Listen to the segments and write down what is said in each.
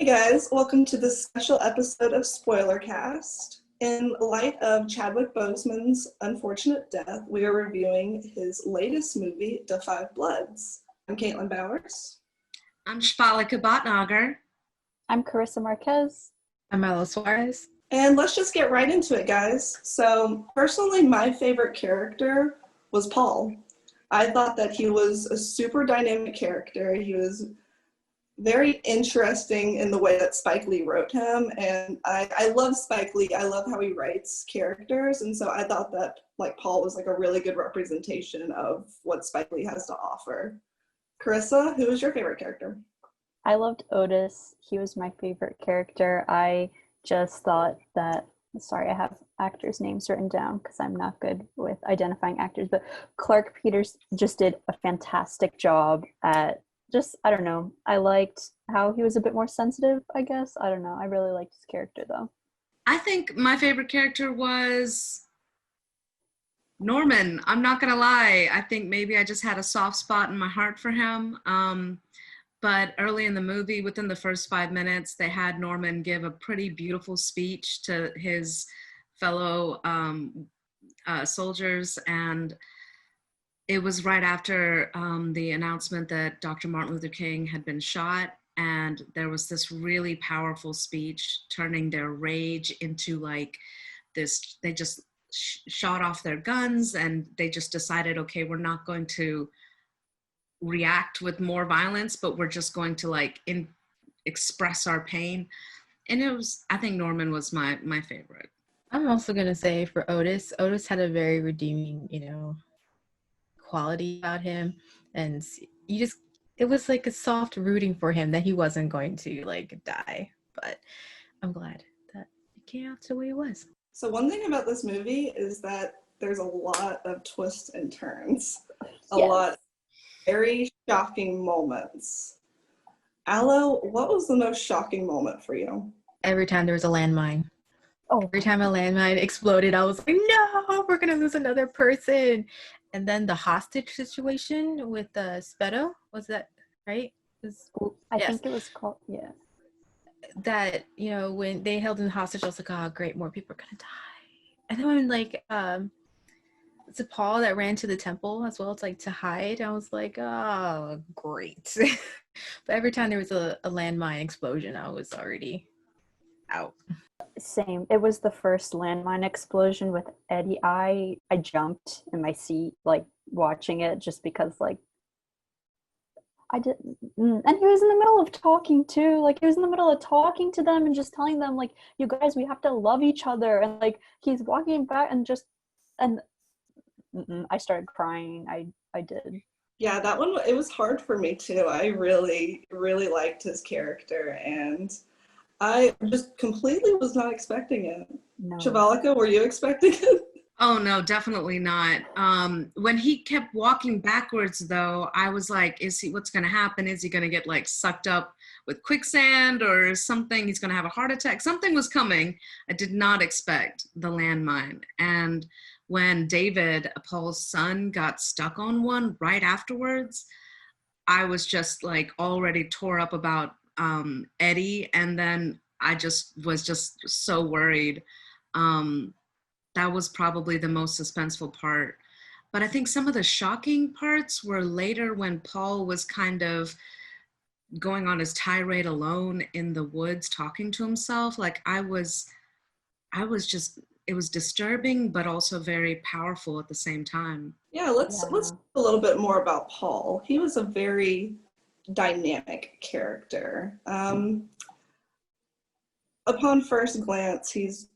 Hey guys, welcome to this special episode of Spoilercast. In light of Chadwick Boseman's unfortunate death, we are reviewing his latest movie, Da 5 Bloods. I'm Caitlin Bowers. I'm Sheifalika Bhatnagar. I'm Carissa Marques. I'm Aloe Suarez. And let's just get right into it, guys. So, personally, my favorite character was Paul. I thought that he was a super dynamic character. He was very interesting in the way that Spike Lee wrote him, and I love Spike Lee. I love how he writes characters, and so I thought that Paul was a really good representation of what Spike Lee has to offer. Carissa, who was your favorite character? I loved Otis. He was my favorite character. I just thought that, sorry, I have actors' names written down because I'm not good with identifying actors, but Clark Peters just did a fantastic job at I don't know. I liked how he was a bit more sensitive, I guess. I don't know. I really liked his character, though. I think my favorite character was Norman. I'm not going to lie. I think maybe I just had a soft spot in my heart for him. But early in the movie, within the first 5 minutes, they had Norman give a pretty beautiful speech to his fellow soldiers, and it was right after the announcement that Dr. Martin Luther King had been shot, and there was this really powerful speech turning their rage into this. They just shot off their guns, and they just decided, okay, we're not going to react with more violence, but we're just going to express our pain. And I think Norman was my favorite. I'm also going to say for Otis had a very redeeming, quality about him, and it was like a soft rooting for him that he wasn't going to die, but I'm glad that it came out the way it was. So one thing about this movie is that there's a lot of twists and turns, a lot of very shocking moments. Aloe, what was the most shocking moment for you? Every time there was a landmine. Every time a landmine exploded, I was like, no, we're gonna lose another person. And then the hostage situation with Spedo, was that right? I think it was called, yeah. That, when they held him hostage, I was like, oh, great, more people are gonna die. And then when it's Paul that ran to the temple as well to hide, I was like, oh, great. But every time there was a landmine explosion, I was already out. Same. It was the first landmine explosion with Eddie. I jumped in my seat watching it just because I didn't, and he was in the middle of talking too. He was in the middle of talking to them and just telling them you guys, we have to love each other. And he's walking back and I started crying. I did. Yeah, that one, it was hard for me too. I really, really liked his character, and I just completely was not expecting it. No. Sheifalika, were you expecting it? Oh, no, definitely not. When he kept walking backwards, though, I was like, what's going to happen? Is he going to get sucked up with quicksand or something? He's going to have a heart attack. Something was coming. I did not expect the landmine. And when David, Paul's son, got stuck on one right afterwards, I was just already tore up about Eddie, and then I was so worried. That was probably the most suspenseful part. But I think some of the shocking parts were later when Paul was kind of going on his tirade alone in the woods talking to himself. It was disturbing, but also very powerful at the same time. Yeah, let's talk a little bit more about Paul. He was a very dynamic character. Upon first glance, he's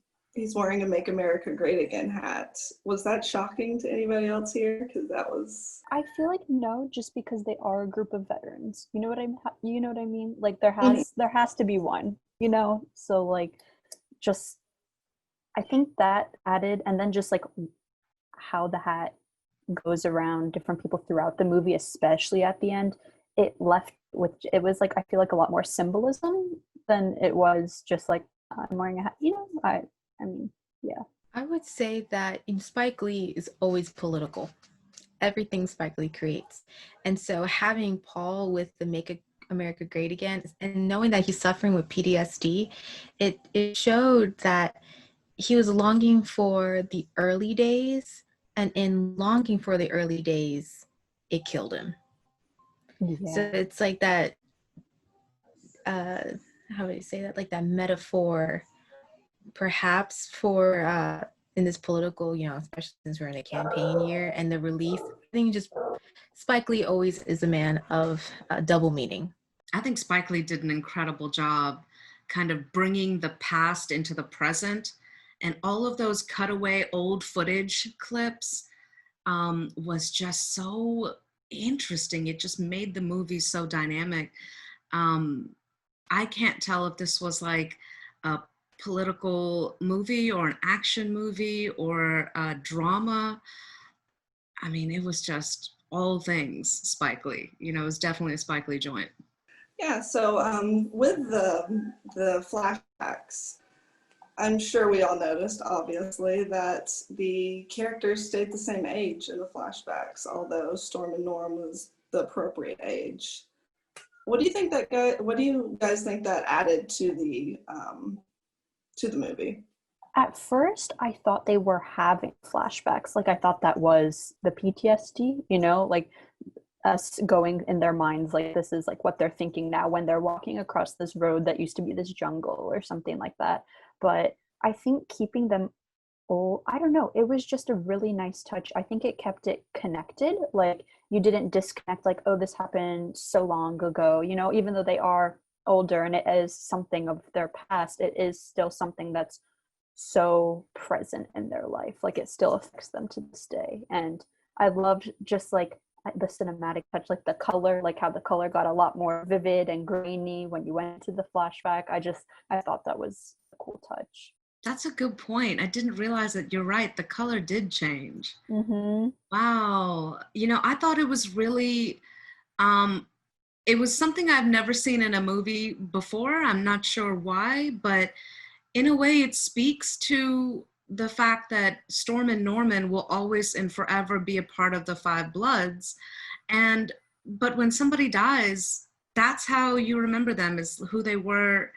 wearing a "Make America Great Again" hat. Was that shocking to anybody else here? Because that was. I feel no, just because they are a group of veterans. You know what I mean? There has to be one. So just I think that added, and then just how the hat goes around different people throughout the movie, especially at the end. It left with, it was I feel a lot more symbolism than it was just I'm wearing a hat. I mean, yeah. I would say that Spike Lee is always political. Everything Spike Lee creates. And so having Paul with the America Great Again, and knowing that he's suffering with PTSD, it showed that he was longing for the early days, and in longing for the early days, it killed him. So Yeah. it's like that, how would you say that? Like that metaphor, perhaps for in this political, especially since we're in a campaign year, and the relief. I think just Spike Lee always is a man of double meaning. I think Spike Lee did an incredible job kind of bringing the past into the present, and all of those cutaway old footage clips was just so interesting. It just made the movie so dynamic. I can't tell if this was like a political movie or an action movie or a drama. I mean, it was just all things Spike Lee. It was definitely a Spike Lee joint. Yeah, so with the flashbacks, I'm sure we all noticed, obviously, that the characters stayed the same age in the flashbacks, although Storm and Norm was the appropriate age. What do you guys think that added to the movie? At first, I thought they were having flashbacks. Like, I thought that was the PTSD, like us going in their minds, like this is like what they're thinking now when they're walking across this road that used to be this jungle or something like that. But I think keeping them all, I don't know, it was just a really nice touch. I think it kept it connected. Like, you didn't disconnect, like, oh, this happened so long ago, even though they are older and it is something of their past, it is still something that's so present in their life. Like, it still affects them to this day. And I loved just like the cinematic touch, like the color, like how the color got a lot more vivid and grainy when you went to the flashback. I thought that was a cool touch. That's a good point. I didn't realize that. You're right. The color did change. Mm-hmm. Wow. I thought it was really, it was something I've never seen in a movie before. I'm not sure why, but in a way it speaks to the fact that Storm and Norman will always and forever be a part of the Five Bloods. But when somebody dies, that's how you remember them, is who they were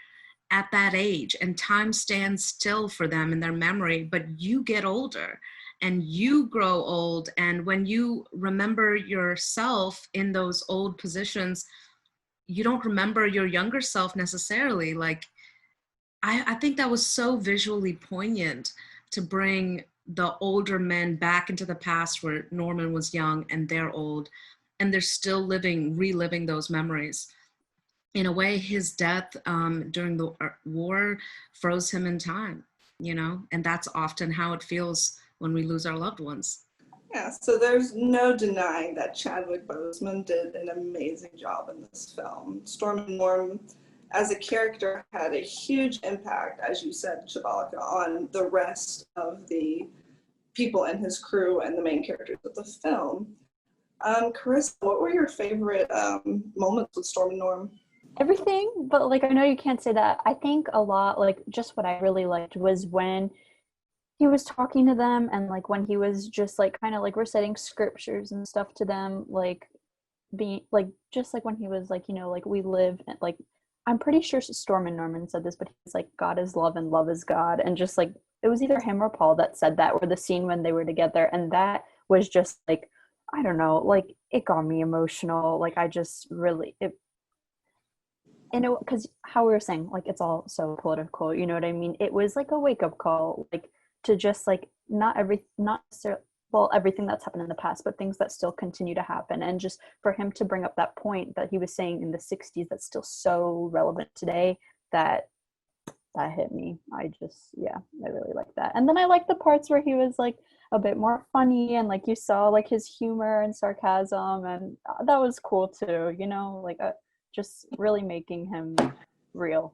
at that age, and time stands still for them in their memory. But you get older and you grow old, and when you remember yourself in those old positions, you don't remember your younger self necessarily. Like, I think that was so visually poignant to bring the older men back into the past where Norman was young and they're old, and they're still reliving those memories. In a way, his death during the war froze him in time, and that's often how it feels when we lose our loved ones. Yeah, so there's no denying that Chadwick Boseman did an amazing job in this film. Storm and Norm, as a character, had a huge impact, as you said, Sheifalika, on the rest of the people in his crew and the main characters of the film. Carissa, what were your favorite moments with Storm and Norm? Everything, but like, I know you can't say that. I think a lot, like, just what I really liked was when he was talking to them, and like when he was just like kind of like reciting scriptures and stuff to them, like being like, just like when he was like, like, we live, like, I'm pretty sure Storm and Norman said this, but he's like, God is love and love is God. And just like, it was either him or Paul that said that, or the scene when they were together. And that was just like, I don't know, like, it got me emotional. Like, I just really, because how we were saying, like, it's all so political, you know what I mean? It was like a wake-up call, like, to just like, not necessarily, well, everything that's happened in the past, but things that still continue to happen. And just for him to bring up that point that he was saying in the 60s that's still so relevant today, that hit me. I really like that. And then I like the parts where he was like a bit more funny, and like you saw like his humor and sarcasm, and that was cool too, like just really making him real.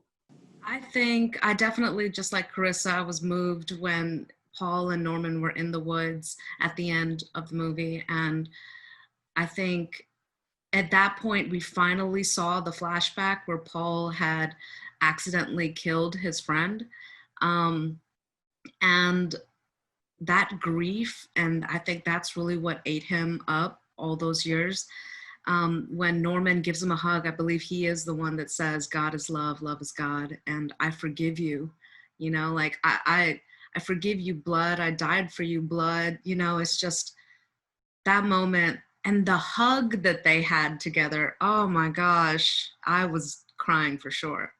I think I definitely, just like Carissa, I was moved when Paul and Norman were in the woods at the end of the movie. And I think at that point, we finally saw the flashback where Paul had accidentally killed his friend. And that grief, and I think that's really what ate him up all those years. When Norman gives him a hug, I believe he is the one that says, God is love, love is God, and I forgive you. You know, like I forgive you, blood. I died for you, blood. You know, it's just that moment and the hug that they had together. Oh my gosh, I was crying for sure.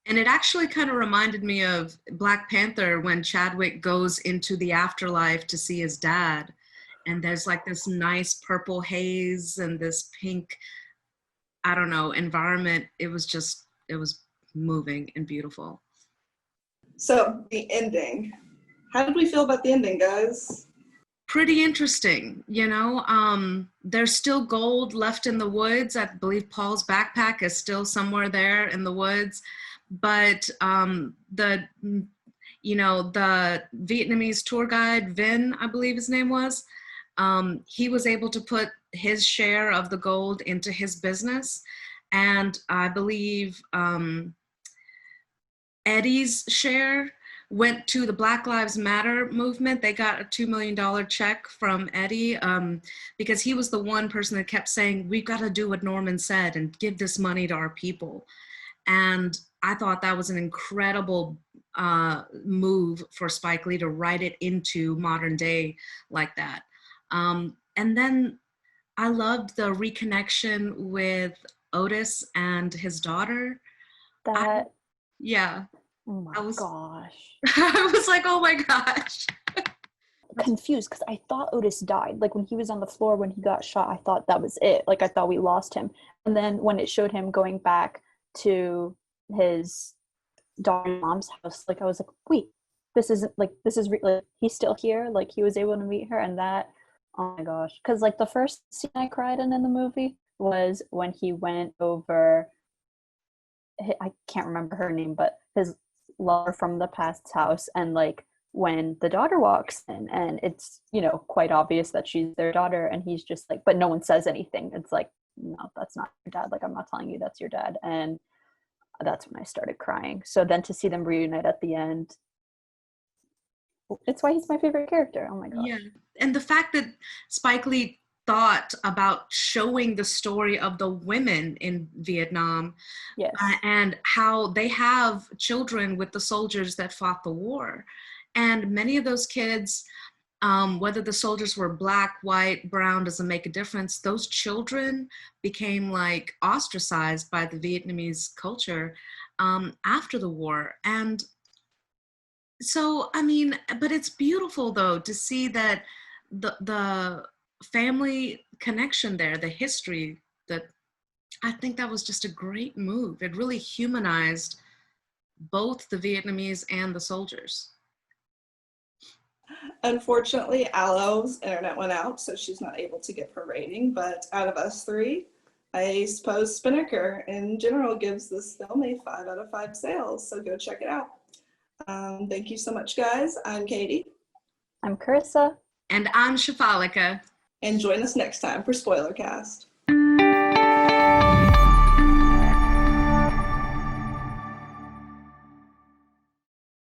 And it actually kind of reminded me of Black Panther when Chadwick goes into the afterlife to see his dad. And there's like this nice purple haze and this pink, I don't know, environment. It was moving and beautiful. So the ending. How did we feel about the ending, guys? Pretty interesting, you know. There's still gold left in the woods. I believe Paul's backpack is still somewhere there in the woods. But the Vietnamese tour guide, Vin, I believe his name was, he was able to put his share of the gold into his business. And I believe Eddie's share went to the Black Lives Matter movement. They got a $2 million check from Eddie because he was the one person that kept saying, we've got to do what Norman said and give this money to our people. And I thought that was an incredible move for Spike Lee to write it into modern day like that. And then I loved the reconnection with Otis and his daughter. Yeah. Oh my gosh. I was like, oh my gosh. Confused because I thought Otis died. Like when he was on the floor when he got shot, I thought that was it. Like I thought we lost him. And then when it showed him going back to his daughter's mom's house, like I was like, wait, this is he's still here. Like he was able to meet her, and that, oh my gosh. Because like the first scene I cried in the movie was when he went over, I can't remember her name, but his lover from the past's house, and like when the daughter walks in and it's, you know, quite obvious that she's their daughter, and he's just like, but no one says anything. It's like, no, that's not your dad. Like I'm not telling you that's your dad. And that's when I started crying. So then to see them reunite at the end, it's why he's my favorite character. Oh my gosh. Yeah. And the fact that Spike Lee thought about showing the story of the women in Vietnam, yes, and how they have children with the soldiers that fought the war. And many of those kids, whether the soldiers were black, white, brown, doesn't make a difference. Those children became like ostracized by the Vietnamese culture after the war. And so, I mean, but it's beautiful though to see that the family connection there, the history, that I think that was just a great move. It really humanized both the Vietnamese and the soldiers. Unfortunately, Aloe's internet went out, so she's not able to give her rating. But out of us three, I suppose Spinnaker in general gives this film a 5 out of 5 sales. So go check it out. Thank you so much, guys. I'm Katie. I'm Carissa. And I'm Sheifalika. And join us next time for Spoilercast.